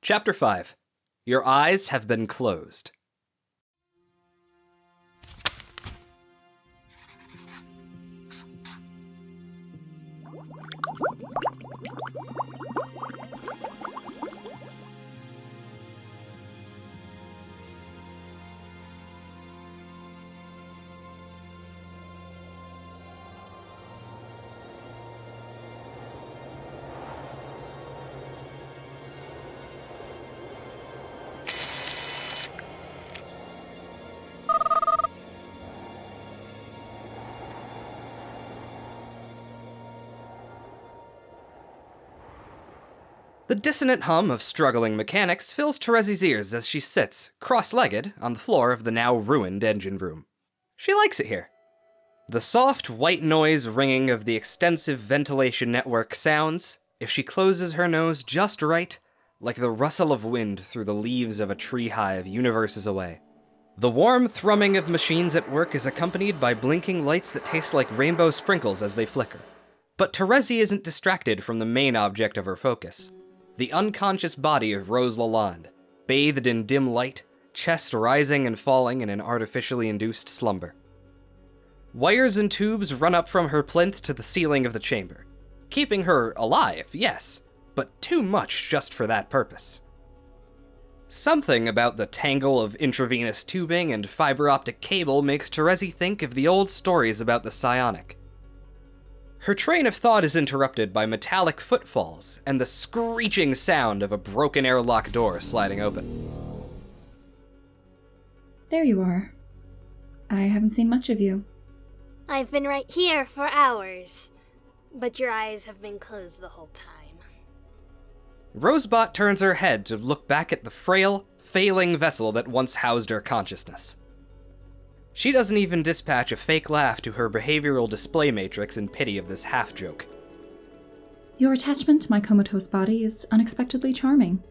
Chapter 5. Your eyes have been closed. The dissonant hum of struggling mechanics fills Terezi's ears as she sits, cross-legged, on the floor of the now ruined engine room. She likes it here. The soft, white noise ringing of the extensive ventilation network sounds, if she closes her nose just right, like the rustle of wind through the leaves of a tree hive universes away. The warm thrumming of machines at work is accompanied by blinking lights that taste like rainbow sprinkles as they flicker. But Terezi isn't distracted from the main object of her focus. The unconscious body of Rose Lalonde, bathed in dim light, chest rising and falling in an artificially induced slumber. Wires and tubes run up from her plinth to the ceiling of the chamber, keeping her alive, yes, but too much just for that purpose. Something about the tangle of intravenous tubing and fiber optic cable makes Terezi think of the old stories about the psionic. Her train of thought is interrupted by metallic footfalls and the screeching sound of a broken airlock door sliding open. There you are. I haven't seen much of you. I've been right here for hours, but your eyes have been closed the whole time. Rosebot turns her head to look back at the frail, failing vessel that once housed her consciousness. She doesn't even dispatch a fake laugh to her behavioral display matrix in pity of this half-joke. Your attachment to my comatose body is unexpectedly charming,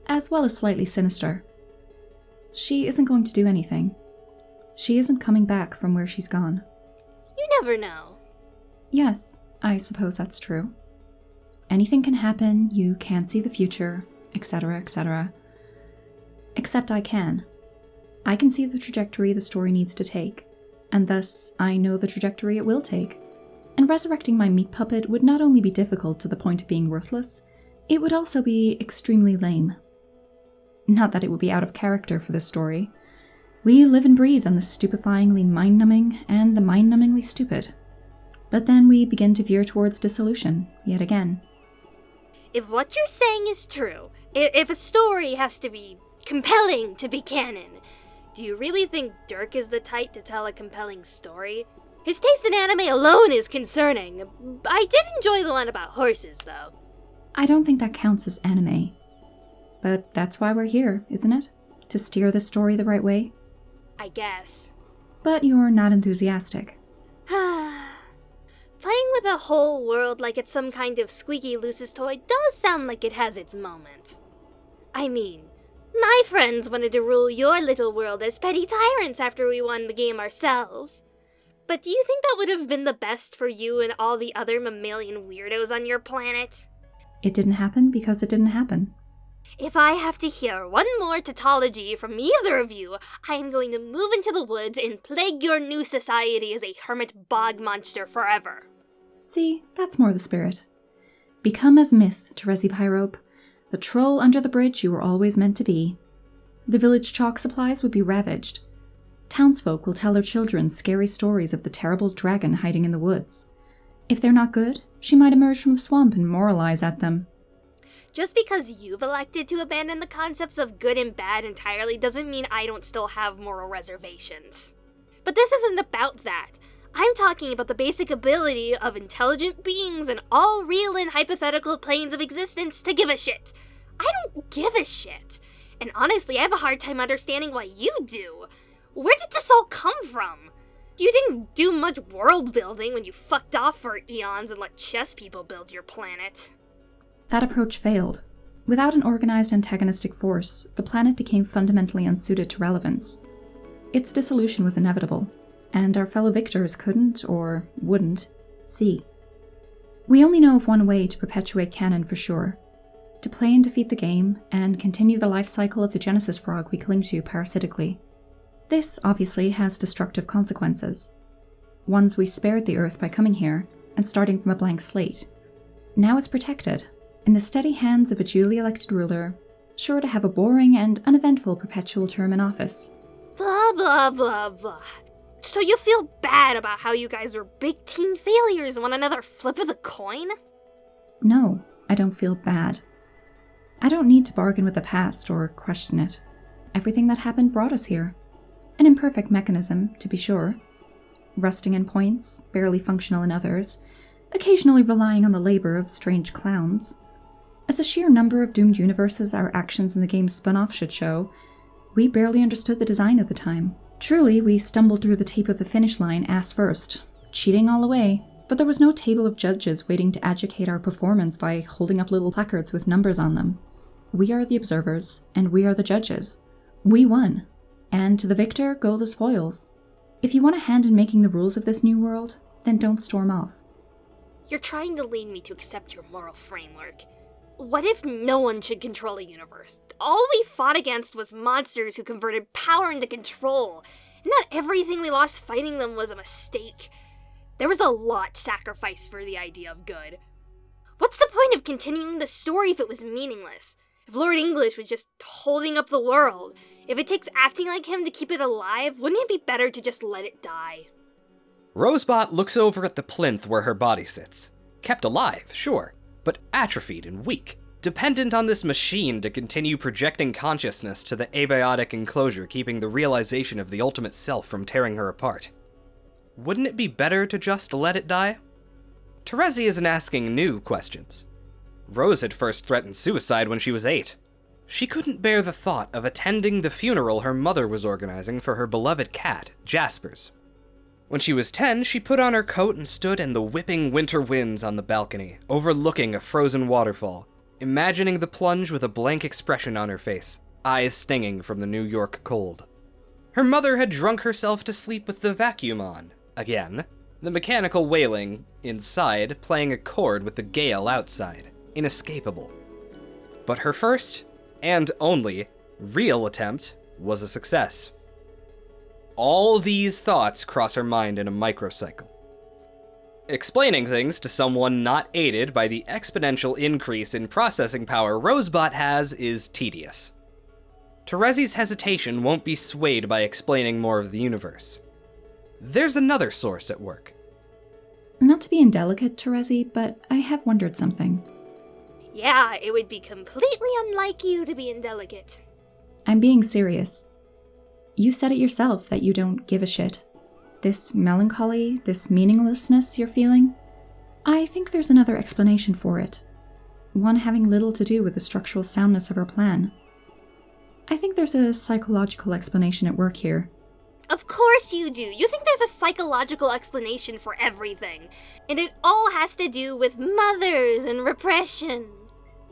as well as slightly sinister. She isn't going to do anything. She isn't coming back from where she's gone. You never know. Yes, I suppose that's true. Anything can happen, you can't see the future, etc., etc. Except I can. I can see the trajectory the story needs to take, and thus I know the trajectory it will take. And resurrecting my meat puppet would not only be difficult to the point of being worthless, it would also be extremely lame. Not that it would be out of character for this story. We live and breathe on the stupefyingly mind-numbing and the mind-numbingly stupid. But then we begin to veer towards dissolution, yet again. If what you're saying is true, if a story has to be compelling to be canon, do you really think Dirk is the type to tell a compelling story? His taste in anime alone is concerning. I did enjoy the one about horses, though. I don't think that counts as anime. But that's why we're here, isn't it? To steer the story the right way? I guess. But you're not enthusiastic. Playing with a whole world like it's some kind of squeaky Lucis toy does sound like it has its moments. I mean, my friends wanted to rule your little world as petty tyrants after we won the game ourselves. But do you think that would have been the best for you and all the other mammalian weirdos on your planet? It didn't happen because it didn't happen. If I have to hear one more tautology from either of you, I am going to move into the woods and plague your new society as a hermit bog monster forever. See, that's more the spirit. Become as myth, Terezi Pyrope. The troll under the bridge you were always meant to be. The village chalk supplies would be ravaged. Townsfolk will tell their children scary stories of the terrible dragon hiding in the woods. If they're not good, she might emerge from the swamp and moralize at them. Just because you've elected to abandon the concepts of good and bad entirely doesn't mean I don't still have moral reservations. But this isn't about that. I'm talking about the basic ability of intelligent beings in all real and hypothetical planes of existence to give a shit. I don't give a shit. And honestly, I have a hard time understanding why you do. Where did this all come from? You didn't do much world building when you fucked off for eons and let chess people build your planet. That approach failed. Without an organized antagonistic force, the planet became fundamentally unsuited to relevance. Its dissolution was inevitable, and our fellow victors couldn't, or wouldn't, see. We only know of one way to perpetuate canon for sure. to play and defeat the game, and continue the life cycle of the Genesis frog we cling to parasitically. This, obviously, has destructive consequences. Ones we spared the Earth by coming here, and starting from a blank slate. Now it's protected, in the steady hands of a duly elected ruler, sure to have a boring and uneventful perpetual term in office. Blah, blah, blah, blah. So you feel bad about how you guys were big teen failures and want another flip of the coin? No, I don't feel bad. I don't need to bargain with the past or question it. Everything that happened brought us here. An imperfect mechanism, to be sure. Rusting in points, barely functional in others, occasionally relying on the labor of strange clowns. As the sheer number of doomed universes our actions in the game spun off should show, we barely understood the design at the time. Truly, we stumbled through the tape of the finish line ass first, cheating all the way, but there was no table of judges waiting to adjudicate our performance by holding up little placards with numbers on them. We are the observers, and we are the judges. We won. And to the victor go the spoils. If you want a hand in making the rules of this new world, then don't storm off. You're trying to lead me to accept your moral framework. What if no one should control a universe? All we fought against was monsters who converted power into control. Not everything we lost fighting them was a mistake. There was a lot sacrificed for the idea of good. What's the point of continuing the story if it was meaningless? If Lord English was just holding up the world, if it takes acting like him to keep it alive, wouldn't it be better to just let it die? Rosebot looks over at the plinth where her body sits. Kept alive, sure, but atrophied and weak, dependent on this machine to continue projecting consciousness to the abiotic enclosure, keeping the realization of the ultimate self from tearing her apart. Wouldn't it be better to just let it die? Terezi isn't asking new questions. Rose had first threatened suicide when she was 8. She couldn't bear the thought of attending the funeral her mother was organizing for her beloved cat, Jaspers. When she was 10, she put on her coat and stood in the whipping winter winds on the balcony, overlooking a frozen waterfall, imagining the plunge with a blank expression on her face, eyes stinging from the New York cold. Her mother had drunk herself to sleep with the vacuum on, again, the mechanical wailing inside playing a chord with the gale outside, inescapable. But her first, and only, real attempt was a success. All these thoughts cross her mind in a microcycle. Explaining things to someone not aided by the exponential increase in processing power Rosebot has is tedious. Terezi's hesitation won't be swayed by explaining more of the universe. There's another source at work. Not to be indelicate, Terezi, but I have wondered something. Yeah, it would be completely unlike you to be indelicate. I'm being serious. You said it yourself that you don't give a shit. This melancholy, this meaninglessness you're feeling, I think there's another explanation for it. One having little to do with the structural soundness of our plan. I think there's a psychological explanation at work here. Of course you do. You think there's a psychological explanation for everything. And it all has to do with mothers and repression.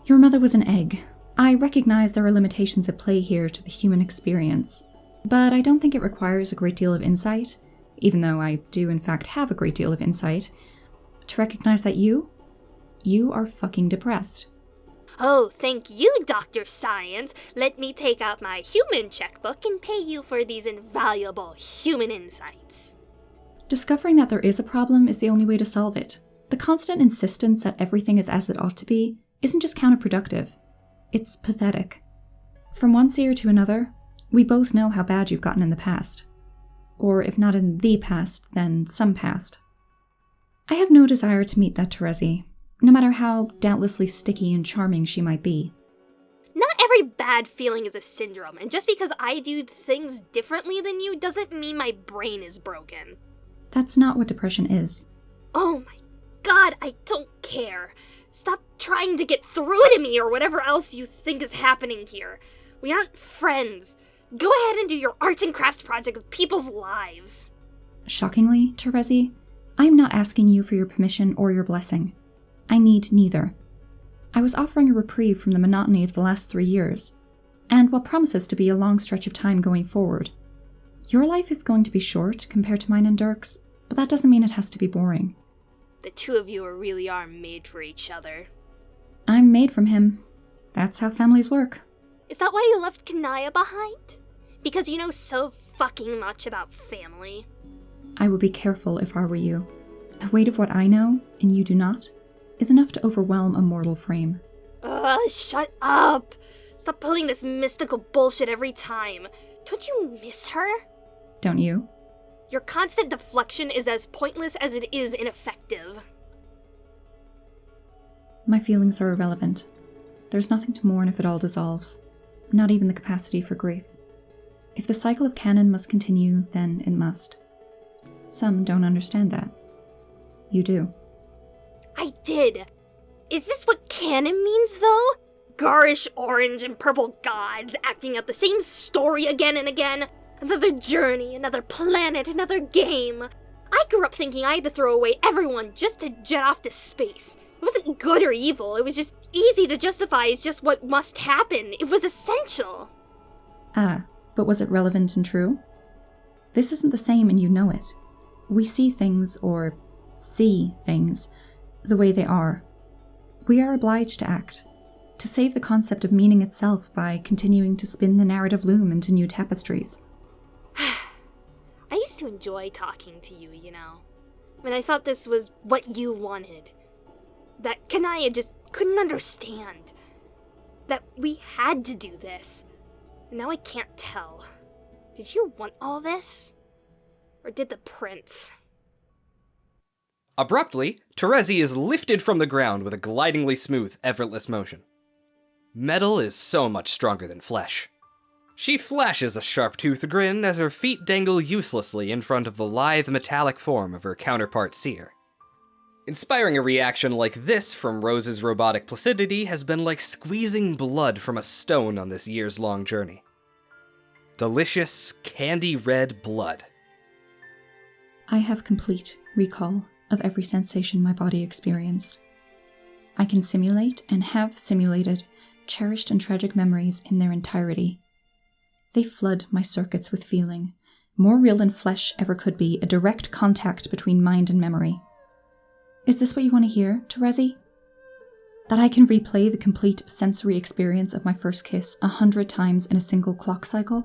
Your mother was an egg. I recognize there are limitations at play here to the human experience. But I don't think it requires a great deal of insight, even though I do in fact have a great deal of insight, to recognize that you are fucking depressed. Oh, thank you, Dr. Science. Let me take out my human checkbook and pay you for these invaluable human insights. Discovering that there is a problem is the only way to solve it. The constant insistence that everything is as it ought to be isn't just counterproductive. It's pathetic. From one seer to another, we both know how bad you've gotten in the past. Or if not in the past, then some past. I have no desire to meet that Terezi, no matter how doubtlessly sticky and charming she might be. Not every bad feeling is a syndrome, and just because I do things differently than you doesn't mean my brain is broken. That's not what depression is. Oh my god, I don't care. Stop trying to get through to me or whatever else you think is happening here. We aren't friends. Go ahead and do your arts and crafts project with people's lives. Shockingly, Terezi, I am not asking you for your permission or your blessing. I need neither. I was offering a reprieve from the monotony of the last 3 years, and what promises to be a long stretch of time going forward. Your life is going to be short compared to mine and Dirk's, but that doesn't mean it has to be boring. The two of you really are made for each other. I'm made from him. That's how families work. Is that why you left Kanaya behind? Because you know so fucking much about family? I would be careful if I were you. The weight of what I know, and you do not, is enough to overwhelm a mortal frame. Ugh, shut up! Stop pulling this mystical bullshit every time. Don't you miss her? Don't you? Your constant deflection is as pointless as it is ineffective. My feelings are irrelevant. There's nothing to mourn if it all dissolves. Not even the capacity for grief. If the cycle of Canon must continue, then it must. Some don't understand that. You do. I did. Is this what canon means, though? Garish orange and purple gods acting out the same story again and again? Another journey, another planet, another game. I grew up thinking I had to throw away everyone just to jet off to space. It wasn't good or evil, it was just easy to justify as just what must happen. It was essential. Ah, but was it relevant and true? This isn't the same and you know it. We see things, or see things, the way they are. We are obliged to act, to save the concept of meaning itself by continuing to spin the narrative loom into new tapestries. I used to enjoy talking to you, you know. When I thought this was what you wanted. That Kanaya just couldn't understand. That we had to do this. Now I can't tell. Did you want all this? Or did the prince? Abruptly, Terezi is lifted from the ground with a glidingly smooth, effortless motion. Metal is so much stronger than flesh. She flashes a sharp-toothed grin as her feet dangle uselessly in front of the lithe metallic form of her counterpart seer. Inspiring a reaction like this from Rose's robotic placidity has been like squeezing blood from a stone on this years-long journey. Delicious, candy-red blood. I have complete recall of every sensation my body experienced. I can simulate, and have simulated, cherished and tragic memories in their entirety. They flood my circuits with feeling, more real than flesh ever could be, a direct contact between mind and memory. Is this what you want to hear, Terezi? That I can replay the complete sensory experience of my first kiss 100 times in a single clock cycle?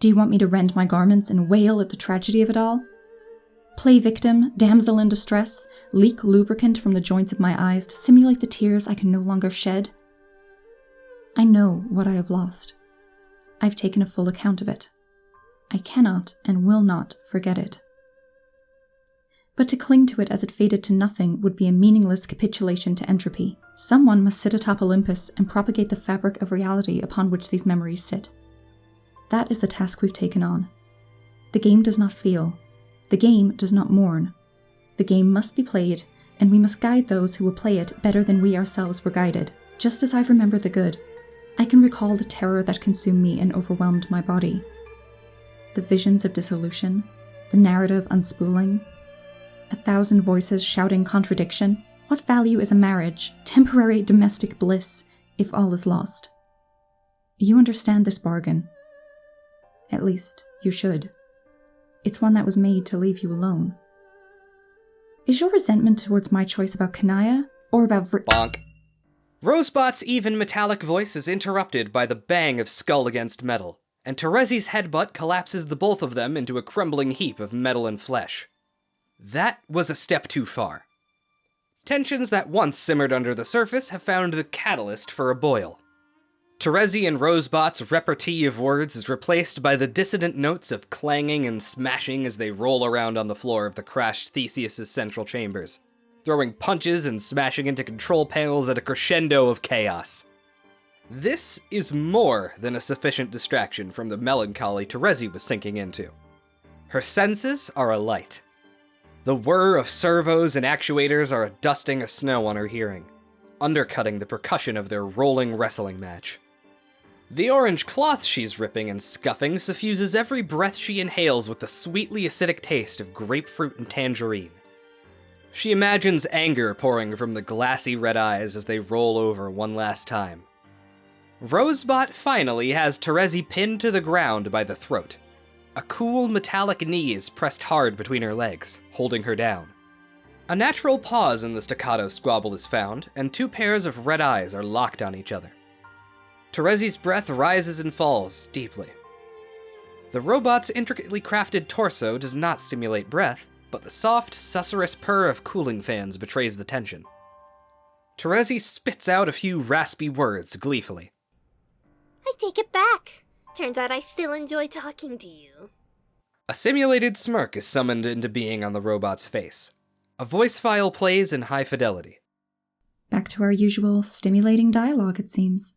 Do you want me to rend my garments and wail at the tragedy of it all? Play victim, damsel in distress, leak lubricant from the joints of my eyes to simulate the tears I can no longer shed? I know what I have lost. I've taken a full account of it. I cannot and will not forget it. But to cling to it as it faded to nothing would be a meaningless capitulation to entropy. Someone must sit atop Olympus and propagate the fabric of reality upon which these memories sit. That is the task we've taken on. The game does not feel. The game does not mourn. The game must be played, and we must guide those who will play it better than we ourselves were guided. Just as I've remembered the good, I can recall the terror that consumed me and overwhelmed my body. The visions of dissolution, the narrative unspooling, 1,000 voices shouting contradiction. What value is a marriage, temporary domestic bliss, if all is lost? You understand this bargain. At least, you should. It's one that was made to leave you alone. Is your resentment towards my choice about Kanaya, or about Bonk. Rosebot's even metallic voice is interrupted by the bang of skull against metal, and Terezi's headbutt collapses the both of them into a crumbling heap of metal and flesh. That was a step too far. Tensions that once simmered under the surface have found the catalyst for a boil. Terezi and Rosebot's repartee of words is replaced by the dissonant notes of clanging and smashing as they roll around on the floor of the crashed Theseus' central chambers, throwing punches and smashing into control panels at a crescendo of chaos. This is more than a sufficient distraction from the melancholy Terezi was sinking into. Her senses are alight. The whir of servos and actuators are a dusting of snow on her hearing, undercutting the percussion of their rolling wrestling match. The orange cloth she's ripping and scuffing suffuses every breath she inhales with the sweetly acidic taste of grapefruit and tangerine. She imagines anger pouring from the glassy red eyes as they roll over one last time. Rosebot finally has Terezi pinned to the ground by the throat. A cool metallic knee is pressed hard between her legs, holding her down. A natural pause in the staccato squabble is found, and two pairs of red eyes are locked on each other. Terezi's breath rises and falls deeply. The robot's intricately crafted torso does not simulate breath, but the soft, susurrus purr of cooling fans betrays the tension. Terezi spits out a few raspy words gleefully. I take it back. Turns out I still enjoy talking to you. A simulated smirk is summoned into being on the robot's face. A voice file plays in high fidelity. Back to our usual stimulating dialogue, it seems.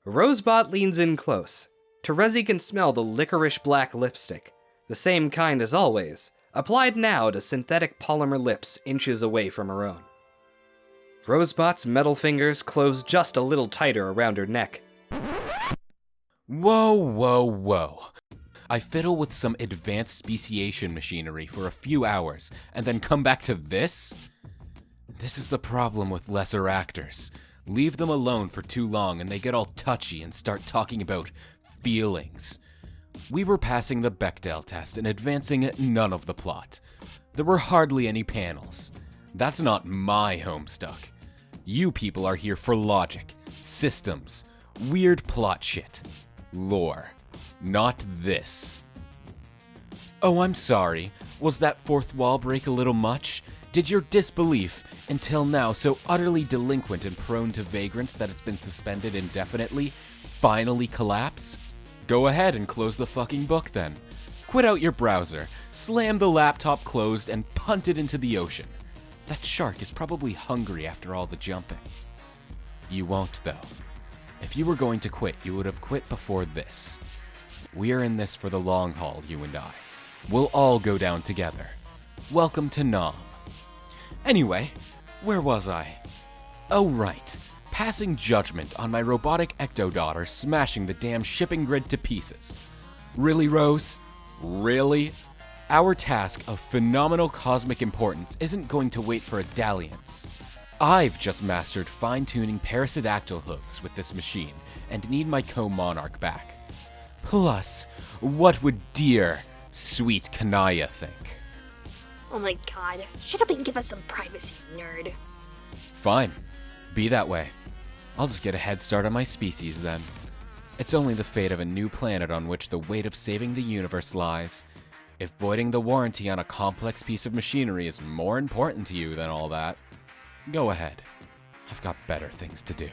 Rosebot leans in close. Terezi can smell the licorice black lipstick, the same kind as always, applied now to synthetic polymer lips inches away from her own. Rosebot's metal fingers close just a little tighter around her neck. Whoa, whoa, whoa. I fiddle with some advanced speciation machinery for a few hours, and then come back to this? This is the problem with lesser actors. Leave them alone for too long and they get all touchy and start talking about feelings. We were passing the Bechdel test and advancing none of the plot. There were hardly any panels. That's not my Homestuck. You people are here for logic, systems, weird plot shit, lore. Not this. Oh, I'm sorry. Was that fourth wall break a little much? Did your disbelief, until now so utterly delinquent and prone to vagrants that it's been suspended indefinitely, finally collapse? Go ahead and close the fucking book then. Quit out your browser, slam the laptop closed, and punt it into the ocean. That shark is probably hungry after all the jumping. You won't, though. If you were going to quit, you would have quit before this. We're in this for the long haul, you and I. We'll all go down together. Welcome to Nam. Anyway, where was I? Oh right, passing judgment on my robotic ecto-daughter smashing the damn shipping grid to pieces. Really, Rose? Really? Our task of phenomenal cosmic importance isn't going to wait for a dalliance. I've just mastered fine-tuning parasitactyl hooves with this machine and need my co-monarch back. Plus, what would dear, sweet Kanaya think? Oh my god, shut up and give us some privacy, nerd. Fine. Be that way. I'll just get a head start on my species then. It's only the fate of a new planet on which the weight of saving the universe lies. If voiding the warranty on a complex piece of machinery is more important to you than all that, go ahead. I've got better things to do.